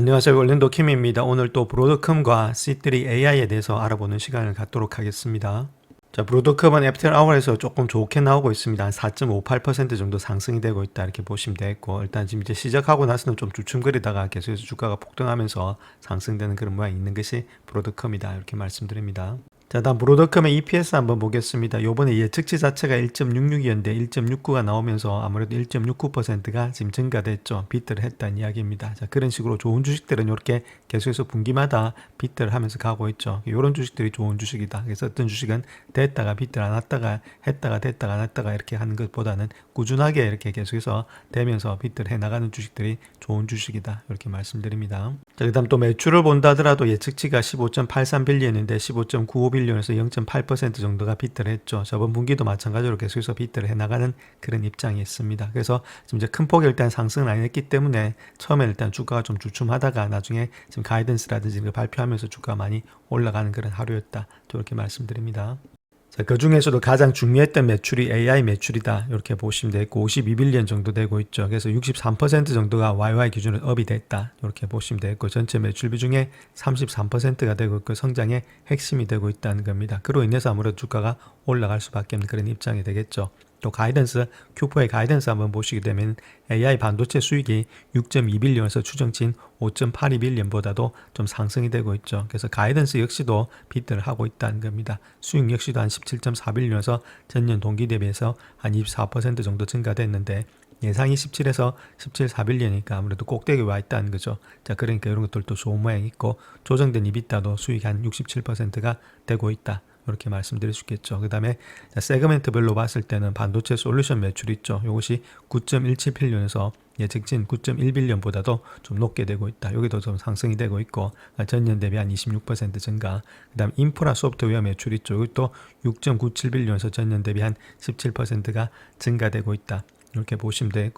안녕하세요. 원년도 킴입니다. 오늘 또 브로드컴과 C3 AI에 대해서 알아보는 시간을 갖도록 하겠습니다. 자, 브로드컴은 애프터 아워에서 조금 좋게 나오고 있습니다. 한 4.58% 정도 상승이 되고 있다 이렇게 보시면 되겠고, 일단 지금 이제 시작하고 나서는 좀 주춤거리다가 계속해서 주가가 폭등하면서 상승되는 그런 모양이 있는 것이 브로드컴이다 이렇게 말씀드립니다. 자, 다음 브로드컴의 EPS 한번 보겠습니다. 요번에 예측치 자체가 1.66이었는데 1.69가 나오면서 아무래도 1.69%가 지금 증가됐죠. 비트를 했다는 이야기입니다. 자, 그런 식으로 좋은 주식들은 이렇게 계속해서 분기마다 비트를 하면서 가고 있죠. 이런 주식들이 좋은 주식이다. 그래서 어떤 주식은 됐다가 비트를 안 왔다가 했다가 됐다가 안 했다가 이렇게 하는 것보다는 꾸준하게 이렇게 계속해서 되면서 비트를 해나가는 주식들이 좋은 주식이다. 이렇게 말씀드립니다. 자, 그 다음 또 매출을 본다 하더라도 예측치가 15.83빌리언인데 15.95빌리언에서 0.8% 정도가 비트를 했죠. 저번 분기도 마찬가지로 계속해서 비트를 해나가는 그런 입장이 있습니다. 그래서 지금 이제 큰 폭의 일단 상승은 안 했기 때문에 처음에 일단 주가가 좀 주춤하다가 나중에 지금 가이던스라든지 이런 거 발표하면서 주가가 많이 올라가는 그런 하루였다. 이렇게 말씀드립니다. 자, 그 중에서도 가장 중요했던 매출이 AI 매출이다. 이렇게 보시면 되고 52빌리언 정도 되고 있죠. 그래서 63% 정도가 YY 기준으로 업이 됐다. 이렇게 보시면 되고 전체 매출 비중의 33%가 되고 있고 성장의 핵심이 되고 있다는 겁니다. 그로 인해서 아무래도 주가가 올라갈 수밖에 없는 그런 입장이 되겠죠. 또 가이던스, Q4의 가이던스 한번 보시게 되면 AI 반도체 수익이 6.2빌리언에서 추정치인 5.82빌리언보다도 좀 상승이 되고 있죠. 그래서 가이던스 역시도 비트를 하고 있다는 겁니다. 수익 역시도 한 17.4빌리언에서 전년 동기 대비해서 한 24% 정도 증가됐는데 예상이 17에서 17.4빌리언이니까 아무래도 꼭대기에 와 있다는 거죠. 자, 그러니까 이런 것들도 좋은 모양이 있고 조정된 이비타도 수익 한 67%가 되고 있다. 이렇게 말씀드릴 수 있겠죠. 그 다음에 세그멘트별로 봤을 때는 반도체 솔루션 매출 있죠. 이것이 9.17빌리언에서 예측진 9.1빌리언보다도 좀 높게 되고 있다. 여기도 좀 상승이 되고 있고 전년 대비 한 26% 증가. 그 다음 인프라 소프트웨어 매출 있죠. 이것도 6.97빌리언에서 전년 대비 한 17%가 증가되고 있다. 이렇게 보시면 돼요.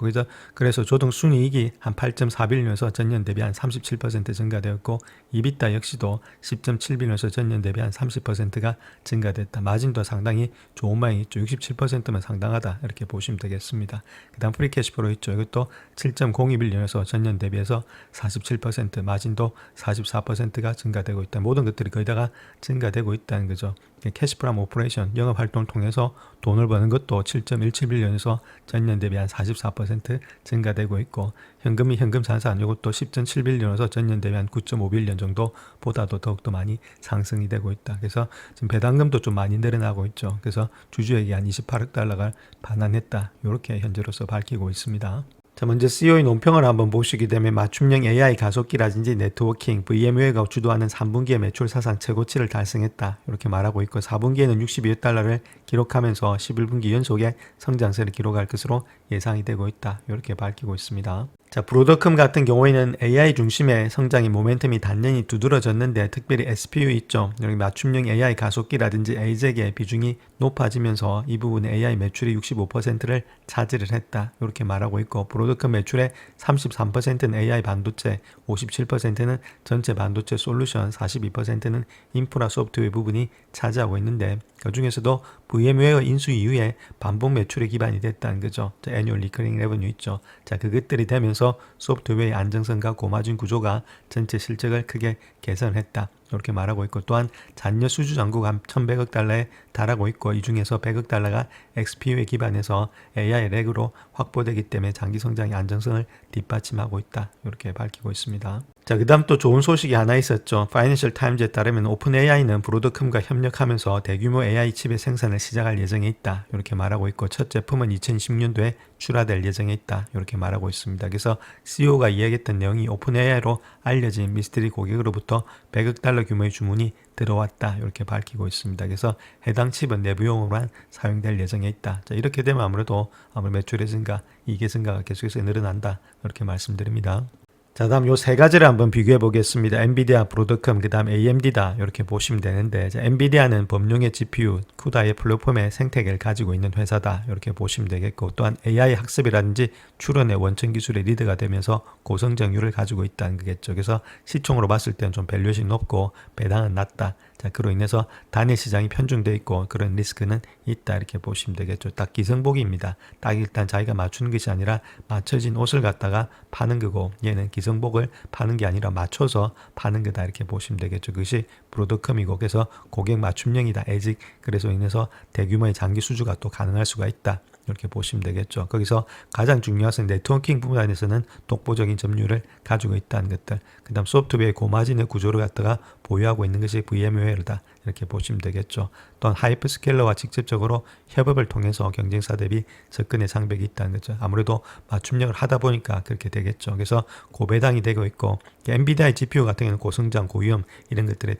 그래서 조정 순이익이 한 8.4빌리언에서 전년 대비 한 37% 증가되었고 이비타 역시도 10.7빌리언에서 전년 대비 한 30%가 증가됐다. 마진도 상당히 좋은 모양이 있죠. 67%면 상당하다. 이렇게 보시면 되겠습니다. 그 다음 프리캐시플로 있죠. 이것도 7.02빌리언에서 전년 대비해서 47% 마진도 44%가 증가되고 있다. 모든 것들이 거의 다가 증가되고 있다는 거죠. 캐시프람 오퍼레이션 영업활동을 통해서 돈을 버는 것도 7.17빌리언에서 전년 대비 한 44% 증가되고 있고 현금이 현금 자산 이것도 10.7빌리언에서 전년 대비 한 9.5빌리언 정도 보다도 더욱더 많이 상승이 되고 있다. 그래서 지금 배당금도 좀 많이 늘어나고 있죠. 그래서 주주에게 한 28억 달러가 반환했다. 이렇게 현재로서 밝히고 있습니다. 자, 먼저 CEO의 논평을 한번 보시게 되면 맞춤형 AI 가속기라든지 네트워킹, VMware가 주도하는 3분기의 매출 사상 최고치를 달성했다. 이렇게 말하고 있고 4분기에는 62억 달러를 기록하면서 11분기 연속의 성장세를 기록할 것으로 예상이 되고 있다. 이렇게 밝히고 있습니다. 자, 브로드컴 같은 경우에는 AI 중심의 성장의 모멘텀이 단연히 두드러졌는데 특별히 SPU 있죠. 여기 맞춤형 AI 가속기라든지 AJ의 비중이 높아지면서 이 부분에 AI 매출이 65%를 차지를 했다. 이렇게 말하고 있고 브로드컴 매출의 33%는 AI 반도체, 57%는 전체 반도체 솔루션, 42%는 인프라 소프트웨어 부분이 차지하고 있는데 그 중에서도 VM웨어 인수 이후에 반복 매출에 기반이 됐다는 거죠. 애뉴얼 리커링 레버뉴 있죠. 자, 그것들이 되면서 소프트웨어의 안정성과 고마진 구조가 전체 실적을 크게 개선했다. 이렇게 말하고 있고 또한 잔여 수주 잔고가 한 1100억 달러에 달하고 있고 이 중에서 100억 달러가 XPU에 기반해서 AI 렉으로 확보되기 때문에 장기 성장의 안정성을 뒷받침하고 있다. 이렇게 밝히고 있습니다. 자, 그 다음 또 좋은 소식이 하나 있었죠. 파이낸셜 타임즈에 따르면 오픈 AI는 브로드컴과 협력하면서 대규모 AI 칩의 생산을 시작할 예정에 있다. 이렇게 말하고 있고 첫 제품은 2010년도에 출하될 예정에 있다. 이렇게 말하고 있습니다. 그래서 CEO가 이야기했던 내용이 오픈 AI로 알려진 미스터리 고객으로부터 100억 달러 규모의 주문이 들어왔다. 이렇게 밝히고 있습니다. 그래서 해당 칩은 내부용으로만 사용될 예정에 있다. 자, 이렇게 되면 아무래도 매출의 증가, 이익의 증가가 계속해서 늘어난다. 이렇게 말씀드립니다. 자, 다음 요 세 가지를 한번 비교해 보겠습니다. 엔비디아, 브로드컴, 그 다음 AMD다. 이렇게 보시면 되는데, 자, 엔비디아는 범용의 GPU, 쿠다의 플랫폼의 생태계를 가지고 있는 회사다. 이렇게 보시면 되겠고, 또한 AI 학습이라든지 추론의 원천 기술의 리드가 되면서 고성장률을 가지고 있다는 거겠죠. 그래서 시총으로 봤을 때는 좀 밸류에이션이 높고 배당은 낮다. 자, 그로 인해서 단일 시장이 편중돼 있고 그런 리스크는 있다 이렇게 보시면 되겠죠. 딱 기성복입니다. 딱 일단 자기가 맞추는 것이 아니라 맞춰진 옷을 갖다가 파는 거고 얘는 기성복을 파는 게 아니라 맞춰서 파는 거다 이렇게 보시면 되겠죠. 그것이 브로드컴이고 그래서 고객 맞춤형이다. 에직 그래서 인해서 대규모의 장기 수주가 또 가능할 수가 있다. 이렇게 보시면 되겠죠. 거기서 가장 중요한 것은 네트워킹 부분에서는 독보적인 점유율을 가지고 있다는 것들. 그 다음 소프트웨어의 고마진의 구조를 갖다가 보유하고 있는 것이 VMware다. 이렇게 보시면 되겠죠. 또한 하이퍼스케일러와 직접적으로 협업을 통해서 경쟁사 대비 접근의 장벽이 있다는 거죠. 아무래도 맞춤형을 하다 보니까 그렇게 되겠죠. 그래서 고배당이 되고 있고 엔비디아의 GPU 같은 경우는 고성장, 고위험 이런 것들의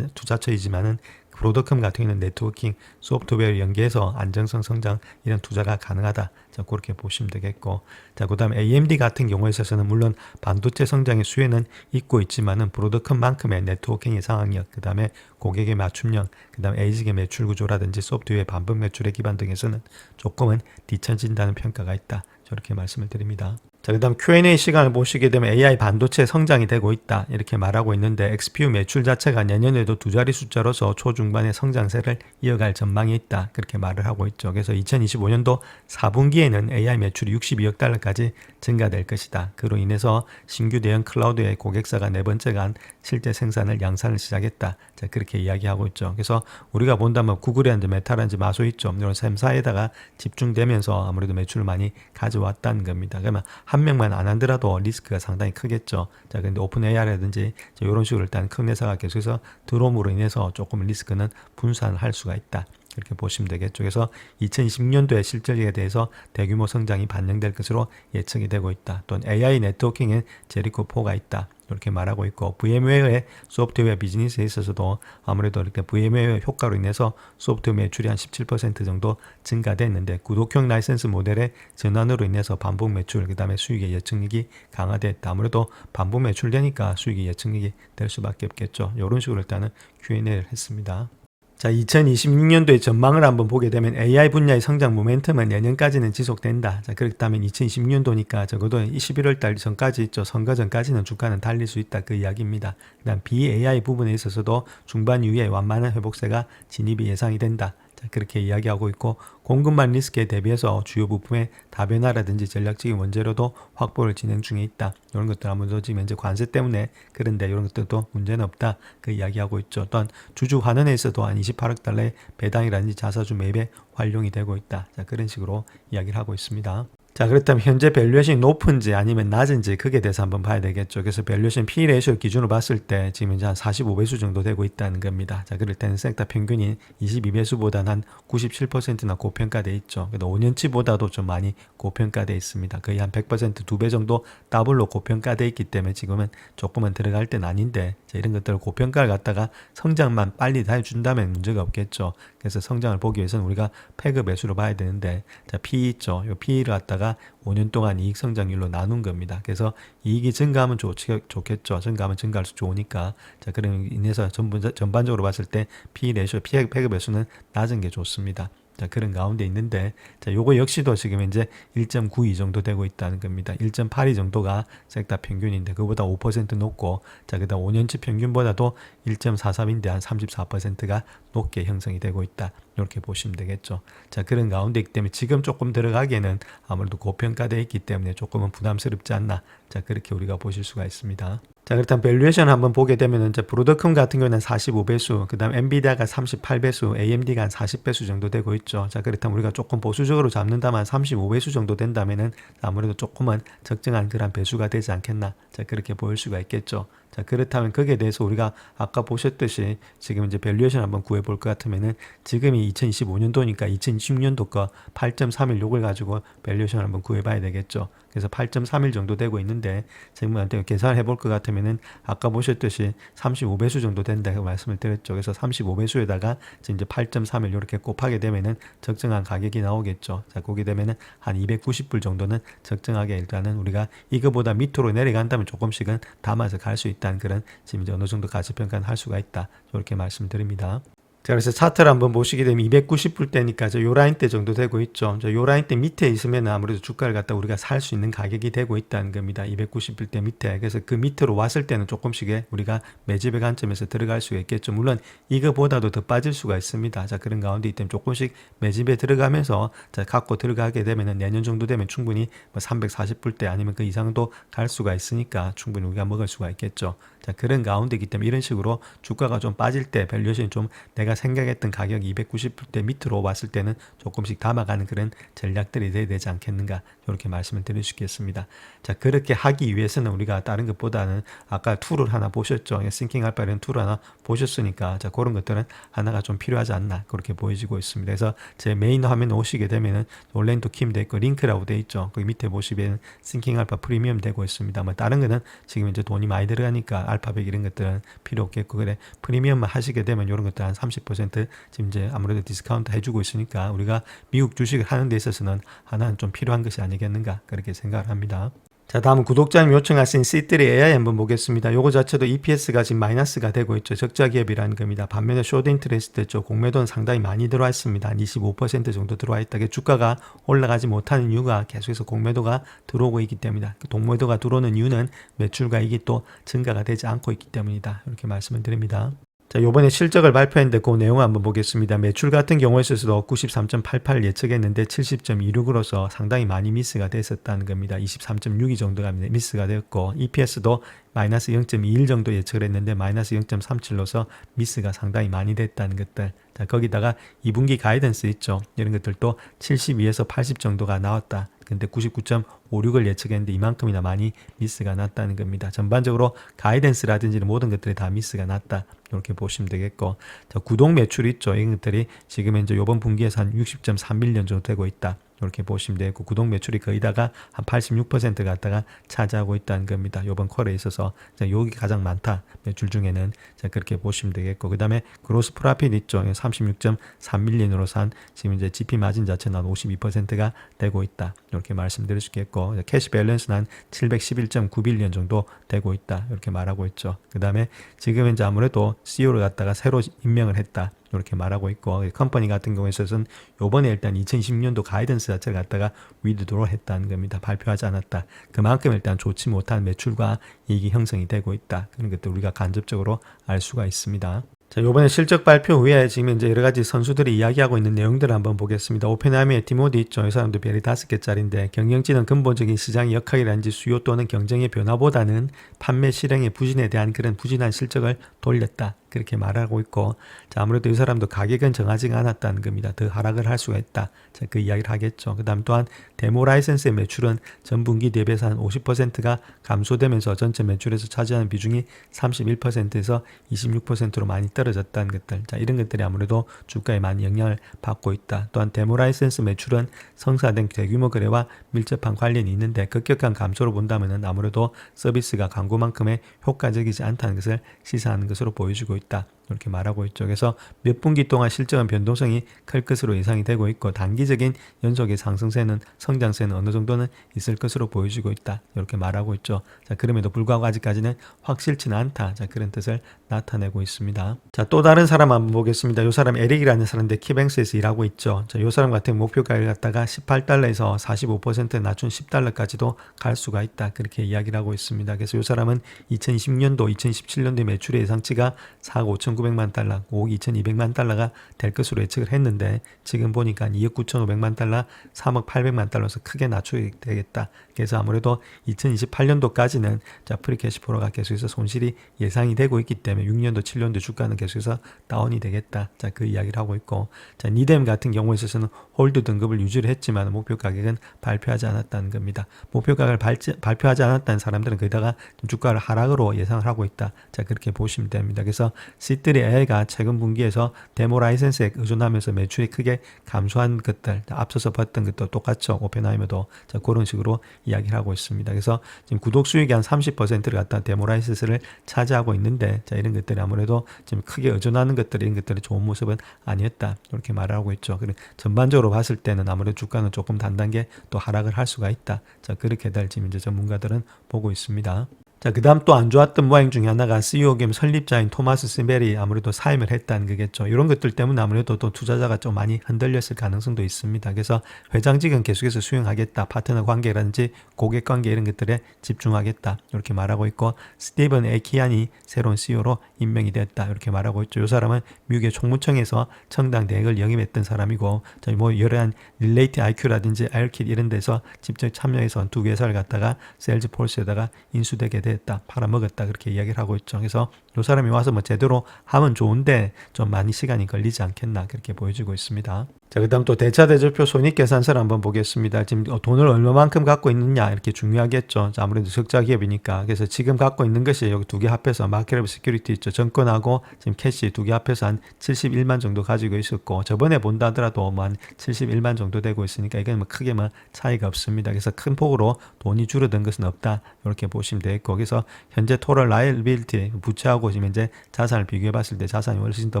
투자처이지만은 브로드컴 같은 경우는 네트워킹, 소프트웨어를 연계해서 안정성 성장 이런 투자가 가능하다. 자, 그렇게 보시면 되겠고. 자, 그 다음 AMD 같은 경우에 있어서는 물론 반도체 성장의 수혜는 있고 있지만은 브로드컴만큼의 네트워킹의 상황력, 그 다음에 고객의 맞춤형, 그 다음 에이직의 매출 구조라든지 소프트웨어의 반복 매출의 기반 등에서는 조금은 뒤처진다는 평가가 있다. 저렇게 말씀을 드립니다. 자, 그 다음 Q&A 시간을 보시게 되면 AI 반도체 성장이 되고 있다 이렇게 말하고 있는데 XPU 매출 자체가 내년에도 두 자리 숫자로서 초중반의 성장세를 이어갈 전망이 있다 그렇게 말을 하고 있죠. 그래서 2025년도 4분기에는 AI 매출이 62억 달러까지 증가될 것이다. 그로 인해서 신규 대형 클라우드의 고객사가 네 번째 간 실제 생산을 양산을 시작했다. 자, 그렇게 이야기하고 있죠. 그래서 우리가 본다면 구글이라든지 메타라든지 마소 있죠. 이런 3사에다가 집중되면서 아무래도 매출을 많이 가져왔다는 겁니다. 그러면 한 명만 안 하더라도 리스크가 상당히 크겠죠. 자, 근데 오픈 AI라든지 이런 식으로 일단 큰 회사가 계속해서 들어옴으로 인해서 조금 리스크는 분산을 할 수가 있다. 이렇게 보시면 되겠죠. 그래서 2026년도의 실적에 대해서 대규모 성장이 반영될 것으로 예측이 되고 있다. 또는 AI 네트워킹엔 제리코4가 있다. 이렇게 말하고 있고 VMware의 소프트웨어 비즈니스에 있어서도 아무래도 이렇게 VMware 효과로 인해서 소프트웨어 매출이 한 17% 정도 증가됐는데 구독형 라이센스 모델의 전환으로 인해서 반복 매출 그 다음에 수익의 예측력이 강화됐다. 아무래도 반복 매출되니까 수익의 예측력이 될 수밖에 없겠죠. 이런 식으로 일단은 Q&A를 했습니다. 자, 2026년도의 전망을 한번 보게 되면 AI 분야의 성장 모멘텀은 내년까지는 지속된다. 자, 그렇다면 2026년도니까 적어도 11월 달 전까지 있죠. 선거 전까지는 주가는 달릴 수 있다. 그 이야기입니다. 그다음 BAI 부분에 있어서도 중반 이후에 완만한 회복세가 진입이 예상이 된다. 그렇게 이야기하고 있고 공급망 리스크에 대비해서 주요 부품의 다변화라든지 전략적인 원재료도 확보를 진행 중에 있다. 이런 것들 아무래도 지금 현재 관세 때문에 그런데 이런 것들도 문제는 없다. 그 이야기하고 있죠. 또한 주주 환원에 있어도 한 28억 달러의 배당이라든지 자사주 매입에 활용이 되고 있다. 자, 그런 식으로 이야기를 하고 있습니다. 자, 그렇다면 현재 밸류에이션이 높은지 아니면 낮은지 그게 대해서 한번 봐야 되겠죠. 그래서 밸류에이션 P 레이쇼 기준으로 봤을 때 지금 이제 한 45배수 정도 되고 있다는 겁니다. 자, 그럴 때는 섹터 평균이 22배수보다는 한 97%나 고평가돼 있죠. 그래도 5년치보다도 좀 많이 고평가돼 있습니다. 거의 한 100% 2배 정도 더블로 고평가돼 있기 때문에 지금은 조금은 들어갈 때는 아닌데 자, 이런 것들을 고평가를 갖다가 성장만 빨리 다 해준다면 문제가 없겠죠. 그래서 성장을 보기 위해서는 우리가 패그 배수로 봐야 되는데 자, P 있죠. 이 P를 갖다가 5년 동안 이익 성장률로 나눈 겁니다. 그래서 이익이 증가하면 좋겠죠. 증가하면 증가할수록 좋으니까. 자, 그럼 인해서 전반적으로 봤을 때 P 레이쇼, 패그 배수는 낮은 게 좋습니다. 자, 그런 가운데 있는데, 자, 요거 역시도 지금 이제 1.92 정도 되고 있다는 겁니다. 1.82 정도가 섹터 평균인데, 그보다 5% 높고, 자, 그 다음 5년치 평균보다도 1.43인데 한 34%가 높게 형성이 되고 있다. 이렇게 보시면 되겠죠. 자, 그런 가운데 있기 때문에 지금 조금 들어가기에는 아무래도 고평가되어 있기 때문에 조금은 부담스럽지 않나. 자, 그렇게 우리가 보실 수가 있습니다. 자, 그렇다면 밸류에이션 한번 보게 되면 이제 브로드컴 같은 경우는 45배수, 그 다음 엔비디아가 38배수, AMD가 한 40배수 정도 되고 있죠. 자, 그렇다면 우리가 조금 보수적으로 잡는다면 35배수 정도 된다면은 아무래도 조금은 적정한 그런 배수가 되지 않겠나. 자, 그렇게 보일 수가 있겠죠. 자, 그렇다면 거기에 대해서 우리가 아까 보셨듯이 지금 이제 밸류에이션 한번 구해 볼 것 같으면은 지금이 2025년도니까 2026년도 거 8.31 요걸 가지고 밸류에이션 한번 구해 봐야 되겠죠. 그래서 8.31 정도 되고 있는데 지금한테 계산을 해볼 것 같으면은 아까 보셨듯이 35배수 정도 된다고 말씀을 드렸죠. 그래서 35배수에다가 지금 이제 8.31 이렇게 곱하게 되면은 적정한 가격이 나오겠죠. 자, 거기 되면은 한 290불 정도는 적정하게 일단은 우리가 이거보다 밑으로 내려간다면 조금씩은 담아서 갈 수 있다는 그런 지금 이제 어느 정도 가치평가는 할 수가 있다. 이렇게 말씀드립니다. 자, 그래서 차트를 한번 보시게 되면 290불대니까 요 라인대 정도 되고 있죠. 요 라인대 밑에 있으면 아무래도 주가를 갖다 우리가 살 수 있는 가격이 되고 있다는 겁니다. 290불대 밑에. 그래서 그 밑으로 왔을 때는 조금씩 우리가 매집의 관점에서 들어갈 수가 있겠죠. 물론 이거보다도 더 빠질 수가 있습니다. 자, 그런 가운데 있다면 조금씩 매집에 들어가면서 자, 갖고 들어가게 되면은 내년 정도 되면 충분히 뭐 340불대 아니면 그 이상도 갈 수가 있으니까 충분히 우리가 먹을 수가 있겠죠. 자, 그런 가운데이기 때문에 이런 식으로 주가가 좀 빠질 때 밸류에이션이 좀 내가 생각했던 가격 290불대 밑으로 왔을 때는 조금씩 담아가는 그런 전략들이 돼야 되지 않겠는가 이렇게 말씀을 드릴 수 있겠습니다. 자, 그렇게 하기 위해서는 우리가 다른 것보다는 아까 툴을 하나 보셨죠. 싱킹 알파 이런 툴 하나 보셨으니까 자, 그런 것들은 하나가 좀 필요하지 않나 그렇게 보여지고 있습니다. 그래서 제 메인 화면에 오시게 되면은 온라인도 킴돼 있고 링크라고 돼 있죠. 거기 밑에 보시면 싱킹 알파 프리미엄 되고 있습니다. 뭐 다른 거는 지금 이제 돈이 많이 들어가니까 알파벳 이런 것들은 필요 없겠고 그래 프리미엄만 하시게 되면 이런 것들 한 30% 지금 이제 아무래도 디스카운트 해주고 있으니까 우리가 미국 주식을 하는 데 있어서는 하나는 좀 필요한 것이 아니겠는가 그렇게 생각을 합니다. 자, 다음은 구독자님 요청하신 C3 AI 한번 보겠습니다. 요거 자체도 EPS가 지금 마이너스가 되고 있죠. 적자 기업이라는 겁니다. 반면에 쇼드 인트레스트 쪽 공매도는 상당히 많이 들어와 있습니다. 한 25% 정도 들어와 있다. 주가가 올라가지 못하는 이유가 계속해서 공매도가 들어오고 있기 때문이다. 공매도가 들어오는 이유는 매출과 이익이 또 증가가 되지 않고 있기 때문이다. 이렇게 말씀을 드립니다. 자, 요번에 실적을 발표했는데 그 내용을 한번 보겠습니다. 매출 같은 경우에 있어서도 93.88 예측했는데 70.26으로서 상당히 많이 미스가 됐었다는 겁니다. 23.62 정도가 미스가 되었고 EPS도 마이너스 0.21 정도 예측을 했는데 마이너스 0.37로서 미스가 상당히 많이 됐다는 것들. 자, 거기다가 2분기 가이던스 있죠. 이런 것들도 72에서 80 정도가 나왔다. 근데 99.56을 예측했는데 이만큼이나 많이 미스가 났다는 겁니다. 전반적으로 가이던스라든지 모든 것들이 다 미스가 났다. 이렇게 보시면 되겠고. 자, 구독 매출 있죠. 이런 것들이 지금 이제 이번 분기에서 한 60.3밀리언 정도 되고 있다. 이렇게 보시면 되고 구독 매출이 거의다가 한 86% 갖다가 차지하고 있다는 겁니다. 이번 쿼터에 있어서 여기 가장 많다. 매출 중에는 자, 그렇게 보시면 되겠고 그 다음에 그로스 프라핏 있죠. 36.3밀리언으로서 한 지금 이제 GP 마진 자체는 한 52%가 되고 있다. 이렇게 말씀드릴 수 있겠고 캐시 밸런스는 한 711.9빌리언 정도 되고 있다. 이렇게 말하고 있죠. 그 다음에 지금 이제 아무래도 CEO를 갖다가 새로 임명을 했다. 이렇게 말하고 있고 컴퍼니 같은 경우에 있어서는 요번에 일단 2020년도 가이던스 자체를 갖다가 위드드로 했다는 겁니다. 발표하지 않았다. 그만큼 일단 좋지 못한 매출과 이익이 형성이 되고 있다. 그런 것들 우리가 간접적으로 알 수가 있습니다. 자, 요번에 실적 발표 후에 지금 이제 여러 가지 선수들이 이야기하고 있는 내용들을 한번 보겠습니다. 오펜하이머의 티모디 있죠. 이 사람도 별이 5개짜리인데 경영진은 근본적인 시장의 역학이라든지 수요 또는 경쟁의 변화보다는 판매 실행의 부진에 대한 그런 부진한 실적을 돌렸다. 그렇게 말하고 있고 자, 아무래도 이 사람도 가격은 정하지가 않았다는 겁니다. 더 하락을 할 수가 있다. 자, 그 이야기를 하겠죠. 그 다음 또한 데모 라이센스의 매출은 전분기 대비해서 한 50%가 감소되면서 전체 매출에서 차지하는 비중이 31%에서 26%로 많이 떨어졌다는 것들. 자, 이런 것들이 아무래도 주가에 많이 영향을 받고 있다. 또한 데모 라이센스 매출은 성사된 대규모 거래와 밀접한 관련이 있는데 급격한 감소로 본다면 아무래도 서비스가 광고만큼의 효과적이지 않다는 것을 시사하는 것으로 보여지고 있다. 이렇게 말하고 있죠. 그래서 몇 분기 동안 실적은 변동성이 클 것으로 예상이 되고 있고 단기적인 연속의 상승세는 성장세는 어느 정도는 있을 것으로 보여지고 있다. 이렇게 말하고 있죠. 자, 그럼에도 불구하고 아직까지는 확실치는 않다. 자, 그런 뜻을 나타내고 있습니다. 자, 또 다른 사람 한번 보겠습니다. 이 사람 에릭이라는 사람인데 키뱅스에서 일하고 있죠. 자, 이 사람 같은 목표가를 갖다가 18달러에서 45% 낮춘 10달러까지도 갈 수가 있다. 그렇게 이야기를 하고 있습니다. 그래서 이 사람은 2020년도, 2017년도 매출의 예상치가 4억 5,900만 달러, 5억 2,200만 달러가 될 것으로 예측을 했는데 지금 보니까 2억 9,500만 달러, 3억 800만 달러에서 크게 낮추게 되겠다. 그래서 아무래도 2028년도까지는 자, 프리캐시플로가 계속해서 손실이 예상이 되고 있기 때문에 6년도, 7년도 주가는 계속해서 다운이 되겠다. 자, 그 이야기를 하고 있고 자, 니뎀 같은 경우에 있어서는 홀드 등급을 유지를 했지만 목표 가격은 발표하지 않았다는 겁니다. 목표 가격을 발표하지 않았다는 사람들은 거기다가 주가를 하락으로 예상을 하고 있다. 자, 그렇게 보시면 됩니다. 그래서 C3 AI가 최근 분기에서 데모 라이센스에 의존하면서 매출이 크게 감소한 것들, 앞서서 봤던 것도 똑같죠. 오펜하이머도 자, 그런 식으로 이야기를 하고 있습니다. 그래서 지금 구독 수익이 한 30%를 갖다 데모 라이센스를 차지하고 있는데 자, 이런 것들이 아무래도 지금 크게 의존하는 것들이 이런 것들이 좋은 모습은 아니었다. 이렇게 말하고 있죠. 그리고 전반적으로 봤을 때는 아무래도 주가는 조금 단단하게 또 하락을 할 수가 있다. 자, 그렇게 될 지금 이제 전문가들은 보고 있습니다. 자, 그 다음 또 안 좋았던 모양 중에 하나가 CEO 겸 설립자인 토마스 시벨이 아무래도 사임을 했다는 거겠죠. 이런 것들 때문에 아무래도 또 투자자가 좀 많이 흔들렸을 가능성도 있습니다. 그래서 회장직은 계속해서 수용하겠다. 파트너 관계라든지 고객 관계 이런 것들에 집중하겠다. 이렇게 말하고 있고, 스티븐 에키안이 새로운 CEO로 임명이 됐다. 이렇게 말하고 있죠. 이 사람은 미국의 총무청에서 청당 대행을 영입했던 사람이고, 뭐 여러한 릴레이트 IQ라든지 알킷 이런 데서 직접 참여해서 두 회사를 갖다가 세일즈포스에다가 인수되게 됐다. 팔아먹었다. 그렇게 이야기를 하고 있죠. 그래서 이 사람이 와서 뭐 제대로 하면 좋은데 좀 많이 시간이 걸리지 않겠나 그렇게 보여지고 있습니다. 자, 그 다음 또 대차 대조표 손익계산서를 한번 보겠습니다. 지금 돈을 얼마만큼 갖고 있느냐 이렇게 중요하겠죠. 자, 아무래도 적자 기업이니까. 그래서 지금 갖고 있는 것이 여기 두 개 합해서 마켓업 시큐리티 있죠. 정권하고 지금 캐시 두 개 합해서 한 71만 정도 가지고 있었고, 저번에 본다 하더라도 뭐 한 71만 정도 되고 있으니까 이건 뭐 크게 뭐 차이가 없습니다. 그래서 큰 폭으로 돈이 줄어든 것은 없다. 이렇게 보시면 되겠고, 그래서 현재 토럴 라이빌티 부채하고 지금 이제 자산을 비교해 봤을 때 자산이 훨씬 더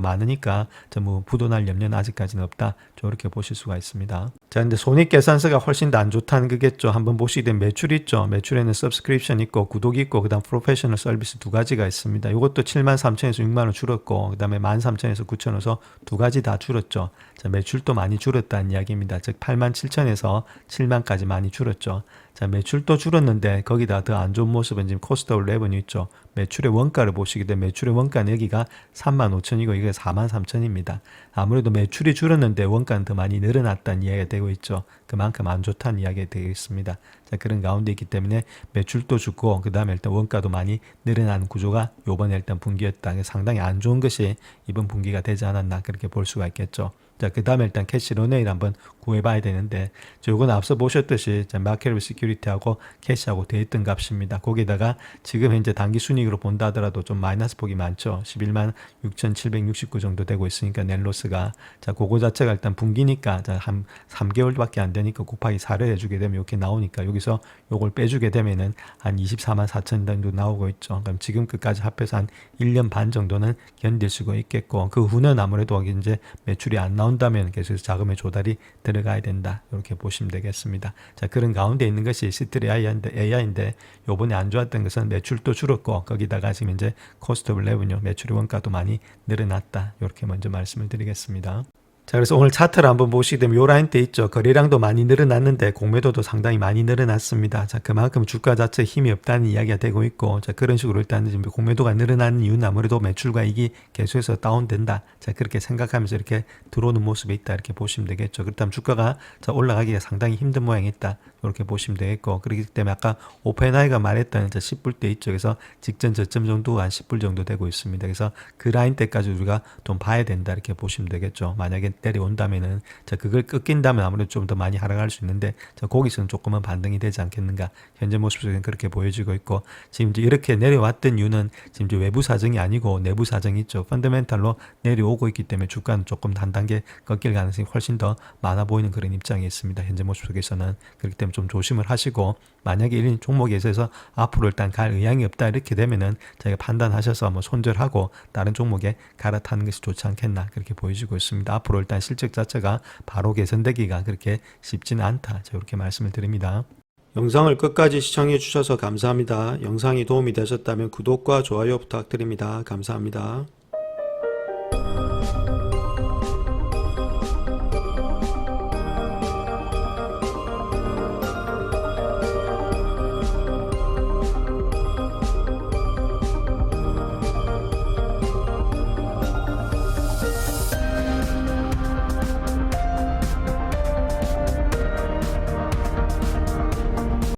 많으니까 뭐 부도날 염려는 아직까지는 없다. 이렇게 보실 수가 있습니다. 자, 근데 손익계산서가 훨씬 더 안 좋다는 거겠죠. 한번 보시게 되면 매출 있죠. 매출에는 서브스크립션 있고 구독 있고 그다음 프로페셔널 서비스 두 가지가 있습니다. 이것도 73,000에서 6만 원 줄었고, 그다음에 13,000에서 9,000원에서 두 가지 다 줄었죠. 자, 매출도 많이 줄었다는 이야기입니다. 즉 87,000에서 7만까지 많이 줄었죠. 자, 매출도 줄었는데 거기다 더 안 좋은 모습은 지금 코스트 오브 레버뉴 있죠. 매출의 원가를 보시게 되면 매출의 원가는 여기가 35,000이고 이게 43,000입니다. 아무래도 매출이 줄었는데 원가는 더 많이 늘어났다는 이야기가 되고 있죠. 그만큼 안 좋다는 이야기가 되고 있습니다. 자, 그런 가운데 있기 때문에 매출도 죽고 그 다음에 일단 원가도 많이 늘어나는 구조가 요번에 일단 분기였다. 상당히 안 좋은 것이 이번 분기가 되지 않았나 그렇게 볼 수가 있겠죠. 자, 그 다음에 일단 캐시 런웨이를 한번 구해봐야 되는데, 요건 앞서 보셨듯이 마켓 시큐리티하고 캐시하고 돼 있던 값입니다. 거기다가 지금 현재 단기 순이익으로 본다 하더라도 좀 마이너스 폭이 많죠. 11만 6,769 정도 되고 있으니까 넷로스가. 자, 그거 자체가 일단 분기니까 한 3개월밖에 안 되니까 곱하기 4를 해주게 되면 이렇게 나오니까 여기서 요걸 빼주게 되면은 한 24만 4천 정도 나오고 있죠. 그럼 지금 끝까지 합해서 한 1년 반 정도는 견딜 수가 있겠고, 그 후는 아무래도 이제 매출이 안 나온다면 계속해서 자금의 조달이 들어가야 된다. 이렇게 보시면 되겠습니다. 자, 그런 가운데 있는 것이 시트리 AI인데 요번에 안 좋았던 것은 매출도 줄었고 거기다가 지금 이제 코스트 오브 레버뉴 매출의 원가도 많이 늘어났다. 이렇게 먼저 말씀을 드리겠습니다. 자, 그래서 오늘 차트를 한번 보시게 되면 요 라인 때 있죠. 거래량도 많이 늘어났는데 공매도도 상당히 많이 늘어났습니다. 자, 그만큼 주가 자체에 힘이 없다는 이야기가 되고 있고, 자, 그런 식으로 일단 지금 공매도가 늘어나는 이유는 아무래도 매출과 이익이 계속해서 다운된다. 자, 그렇게 생각하면서 이렇게 들어오는 모습이 있다. 이렇게 보시면 되겠죠. 그렇다면 주가가 올라가기가 상당히 힘든 모양이 있다. 이렇게 보시면 되겠고, 그렇기 때문에 아까 오펜하이가 말했던 10불 대 있죠. 그래서 직전 저점 정도가 한 10불 정도 되고 있습니다. 그래서 그 라인 때까지 우리가 좀 봐야 된다. 이렇게 보시면 되겠죠. 만약에 내려온다면은, 자, 그걸 꺾인다면 아무래도 좀 더 많이 하락할 수 있는데, 자, 거기서는 조금은 반등이 되지 않겠는가. 현재 모습 속에는 그렇게 보여지고 있고, 지금 이제 이렇게 내려왔던 이유는 지금 이제 외부 사정이 아니고 내부 사정이 있죠. 펀더멘탈로 내려오고 있기 때문에 주가는 조금 한 단계 꺾일 가능성이 훨씬 더 많아 보이는 그런 입장이 있습니다. 현재 모습 속에서는. 그렇기 때문에 좀 조심을 하시고, 만약에 이런 종목에 있어서 앞으로 일단 갈 의향이 없다 이렇게 되면은 저희가 판단하셔서 뭐 손절하고 다른 종목에 갈아타는 것이 좋지 않겠나 그렇게 보여지고 있습니다. 앞으로 일단 실적 자체가 바로 개선되기가 그렇게 쉽지는 않다. 제가 이렇게 말씀을 드립니다. 영상을 끝까지 시청해 주셔서 감사합니다. 영상이 도움이 되셨다면 구독과 좋아요 부탁드립니다. 감사합니다.